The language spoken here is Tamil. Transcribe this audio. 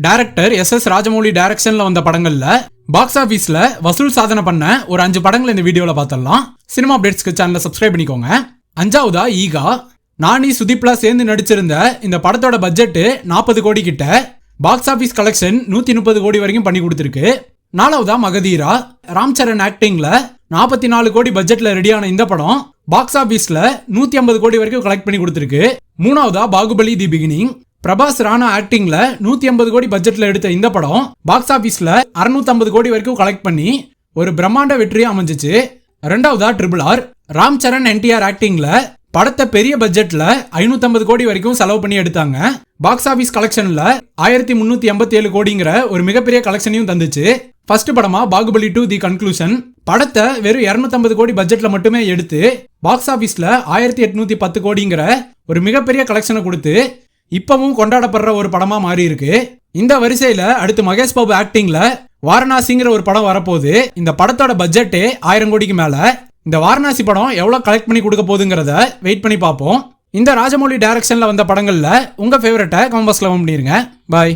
டைரக்டர் எஸ் ராஜமௌலி டைரக்ஷன்ல வந்த படங்கள்ல பாக்ஸ் ஆபீஸ்ல வசூல் சாதனை பண்ண ஒரு 5 படங்கள் இந்த வீடியோல பார்த்தலாம். சினிமா அப்டேட்ஸ்க்கு சேனலை சப்ஸ்கிரைப் பண்ணிக்கோங்க. 5வதா ஈகா. நானி சுதீப்லா சேர்ந்து நடிச்சிருந்த இந்த படத்தோட பட்ஜெட் 40 கோடி கிட்ட, பாக்ஸ் ஆபீஸ் கலெக்ஷன் 130 கோடி வரைக்கும் பண்ணி கொடுத்துருக்கு. 4வதா மகதீரா. ராம் சரண் ஆக்டிங்ல 44 கோடி பட்ஜெட்ல ரெடியான இந்த படம் பாக்ஸ் ஆபீஸ்ல 150 கோடி வரைக்கும் கலெக்ட் பண்ணி கொடுத்துருக்கு. 3வதா பாகுபலி தி பிகினிங். பிரபாஸ் ராணா ஆக்டிங்ல 150 கோடி பட்ஜெட்ல எடுத்த இந்த படம் பாக்ஸ் ஆபீஸ்ல 650 கோடி வரைக்கும் கலெக்ட் பண்ணி ஒரு பிரம்மாண்ட வெற்றியா அமைஞ்சிச்சு. 2வதா ட்ரிபிள் ஆர். ராம் சரண் என்டிஆர் ஆக்டிங்ல படத்தை பெரிய பட்ஜெட்ல 550 கோடி வரைக்கும் செலவு பண்ணி எடுத்தாங்க. பாக்ஸ் ஆபீஸ் கலெக்ஷன்ல 1387 கோடிங்கிற ஒரு மிகப்பெரிய கலெக்ஷனையும் தந்துச்சு. ஃபர்ஸ்ட் படமா பாகுபலி 2 தி கன்க்ளூஷன் படத்தை வெறும் 250 கோடி பட்ஜெட்ல மட்டுமே எடுத்து பாக்ஸ் ஆபீஸ்ல 1810 கோடிங்கிற ஒரு மிகப்பெரிய கலெக்ஷனை கொடுத்து இப்பவும் கொண்டாடப்படுற ஒரு படமா மாறி இருக்கு. இந்த வரிசையில அடுத்து மகேஷ் பாபு ஆக்டிங்ல வாரணாசிங்கிற ஒரு படம் வரப்போகுது. இந்த படத்தோட பட்ஜெட்டே 1000 கோடிக்கு மேல. இந்த வாரணாசி படம் எவ்வளவு கலெக்ட் பண்ணி கொடுக்க போகுதுங்கிறத வெயிட் பண்ணி பார்ப்போம். இந்த ராஜமௌலி டைரக்ஷன்ல வந்த படங்கள்ல உங்க ஃபேவரட்டை கமெண்ட் பாக்ஸ்ல கமெண்ட் பண்ணிருங்க. பாய்.